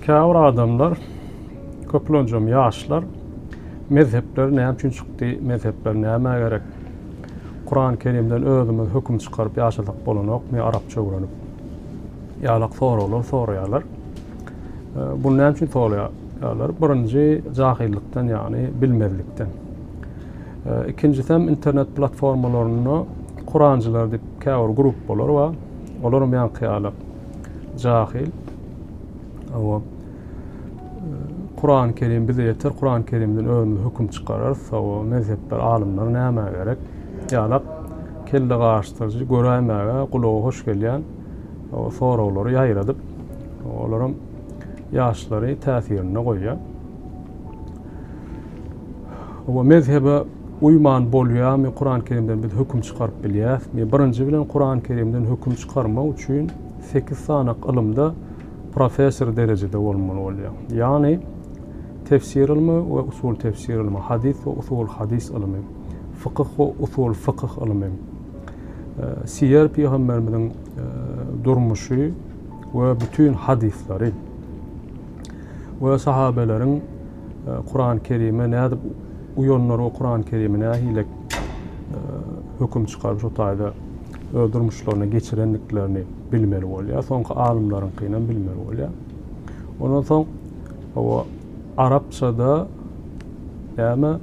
Käwir adamlar, köplöncüm ýaşlar mezhepler näme üçin çykdy, mezhepler näme gerek? Kur'an-ı Kerimden özümiz hüküm çıkarıp ýaşasak bolanokmy, arapça öwrenip ýalak soralar soraýarlar. Bu näme üçin soraýarlar? Birinji jahillikden, ýani bilmezlikden. İkincisi hem internet platformalaryny Kur'ancılar diýip käwir grup bolar we olaryň bilen kyýalak jahil. Kur'an-ı Kerim bize yeter, Kur'an-ı Kerimden özümiz hüküm çıkarar, o mezhepler, alimler näme gerek? Ýalap kelle gaşdyrjy görämäge kulağa hoş gelýän o sorawlary ýaýradyp, olaryň ýaşlary täsirine goýýar. O mezhebe uyman bolýarmy, Kur'an-ı Kerimden biz hüküm çıkaryp bilýärmi? Birinji bilen Kur'an-ı Kerimden hüküm çıkarmak üçin 8 sanak ilmde profesör derecede bolmaly bolýar. Ýani tefsir ilmi we usul tefsir ilmi, hadis we usul hadis ilmi, fıkıh we usul fıkıh ilmi, siyer Peygamberimiziň durmuşy we bütün hadisleri we sahabeleriň Kur'an-ı Kerim'e nädip uýanlary Kur'an-ı Kerim'e nähile hüküm çıkaryp şu taýda öldürmüşlerini, geçirenliklerini bilmeli bolýar. Soňky alimlaryň kynan bilmeli bolýar. Ondan soň o Arapçada ýa-ni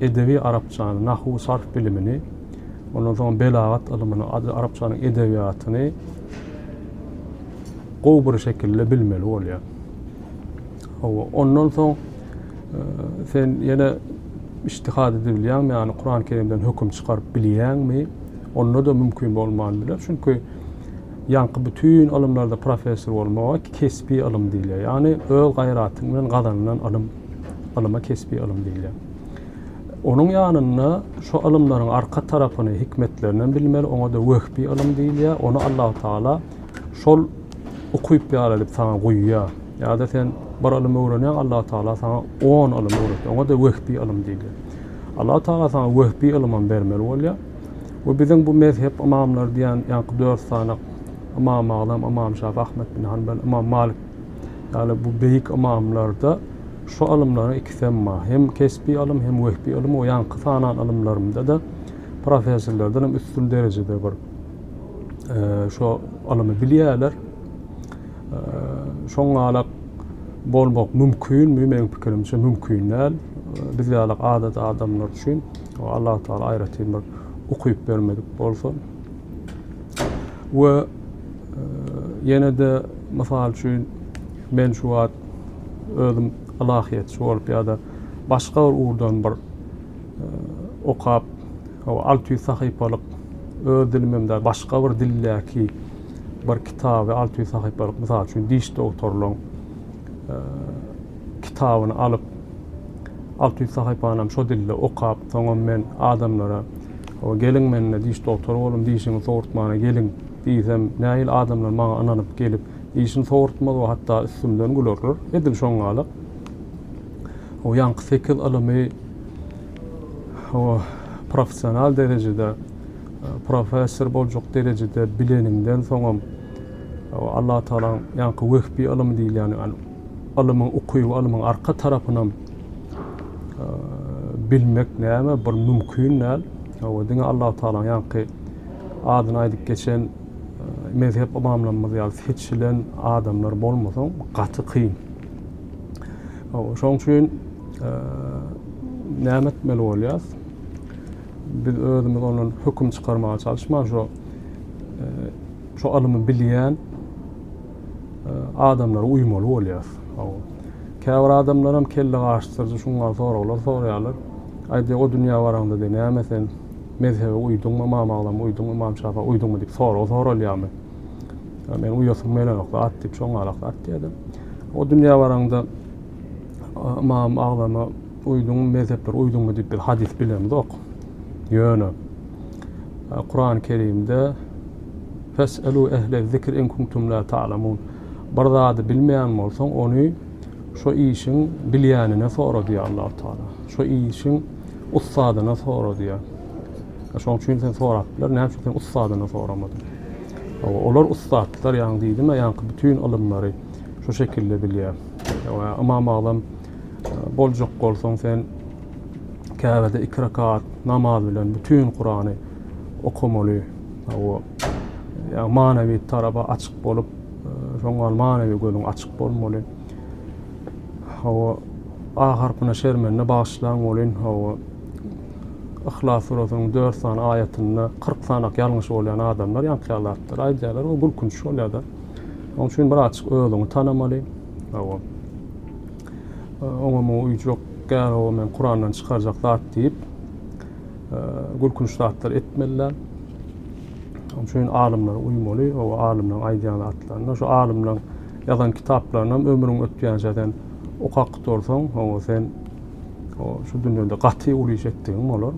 edebi Arapçany, nahwu, sarf bilimini, ondan soň belagat ilmini, Arapçanyň edebiýatyny gowy bir şekilde bilmeli bolýar. Ondan soň sen ýene iştihad edebilýärmi, ýani Kur'an-ı Kerimden hüküm çıkaryp bilýärmi? Onda da mümkün bolmaly biler. Çünkü ýanky bütün ilimlerde profesör bolmak kesbi ilim diýilýär. Ýani öz gaýratyň bilen gazanylan ilyma kesbi ilim diýilýär. Onuň ýanyna şu ilimlaryň arka tarapyny, hikmetlerinden bilmeli, oňa da wehbi ilim diýilýär. Onu Allah Taala şol okuyup ýalyp sana goýýar. Ýa-da sen bir ilim öwrenýär, Allah Taala sana 10 ilim öwretýär. Oňa da wehbi ilim diýilýär. Allah Taala sana wehbi ilim bermeli bolýar. Bu bizim bu mezhep imamlar diýen ýanky 4 sanak İmam Azam, İmam Şafii, Ahmed bin Hanbel, İmam Malik, ýaly bu beýik imamlarda şu ilimlary ikisem hem kesbi ilim hem wehbi ilim, o ýanky sanan ilimlerinde de professorlardan hem üstün derecede bir şu ilimi bilýärler. Şoňa bolmak mümkinmi? Meň pikirimçe mümkin näl. Biz ýalak adat adamlar üçin Allah Taala aýratyn bir okuyup vermedik bolsa. We ýene de mysal üçin men şu wagt özüm alahyet bolup ýa-da başga bir urdan bir okap 600 sahypalyk öz dilimimde başga bir dildäki bir kitaby 600 sahypalyk mysal üçin diş doktorlaryň kitabyny alyp 600 sahypany şo dilde okap, soňra men adamlara o gelin menne diş doktor bolum, dişini soğurtmana gelin diýsem, näil adamlar maňa ananyp gelip dişini soğurtmaz we hatda üstümden gülerler. Edil şoňalyk. O ýanky 8 ilimi o professional derecede, profesör boljak derecede bileninden soňam Allah Taala ýanky wehbi ilimi diýilýän, ýani ilimiň okuýup, ilimiň arka tarapyny bilmek näme bir mümkin näl. O diňe Allah Taala ýanky adyny aýdyp geçen mezhep imamlarymyz ýa-da seçilen adamlar bolmasa gaty kyn. Şoň üçin näme etmeli bolýar? Biz özümiz onuň hüküm çıkarmaga çalışmak, şu ilimi bilýän adamlara uymaly bolýar. Käwir adamlar hem kelle gaşdyrjy şuňa soraýarlar. Aýdy o dünýä baranda diýen, näme sen mezhebe uýduňmy, İmam Azam uýduňmy, İmam Şafii uýduňmy diýip soralýarmy? Men uýasym melenokda at diýip şoňalak at diýdim. O dünýä baranda İmam Azama uýduňmy, mezhepler uýduňmy diýip bir hadis bilemdi ok. Ýöne Kur'an-ı Kerim'de fes'elu ehle zikr in kuntum la ta'lamun. Bir zady bilmeýän bolsaň onu şu işin bilýänine sora diýär Allah Taala. Şu işin ustadyna sora diýär. Şoň üçin sen sorapdylar, näme üçin ustadyna soramadyn? Olar ustadlar ýa-ni diýdim, ýa-ni bütün ilimleri şu şekilde bilýär. İmam Azam boljak bolsaň sen Käbede 2 rakat namaz bilen bütün Kur'any okumaly. Ya manawi taraba açyk bolup, şoňa manawi gözüň açyk bolmaly. Ahirkuna şermenne başlaň bolyn. İhlas surasının 4 sany aýatyny 40 sanak ýalňyş bolýan adamlar ýankyýarlar. Aýdýarlar, o gülkünç bolýar. Onuň üçin bir açyk özüňi tanamaly. Oňa uýjak gäl men Kur'andan çykarjak zat diýip gülkünç zatlar etmeliler. Onuň üçin alymlar uýmaly, o alymlaryň aýdýan zatlaryna, şu alymlaryň ýazan kitaplaryna ömrüň ötýänjeden okak dursaň, sen şu dünýede gaty ulyş etdiň bolar.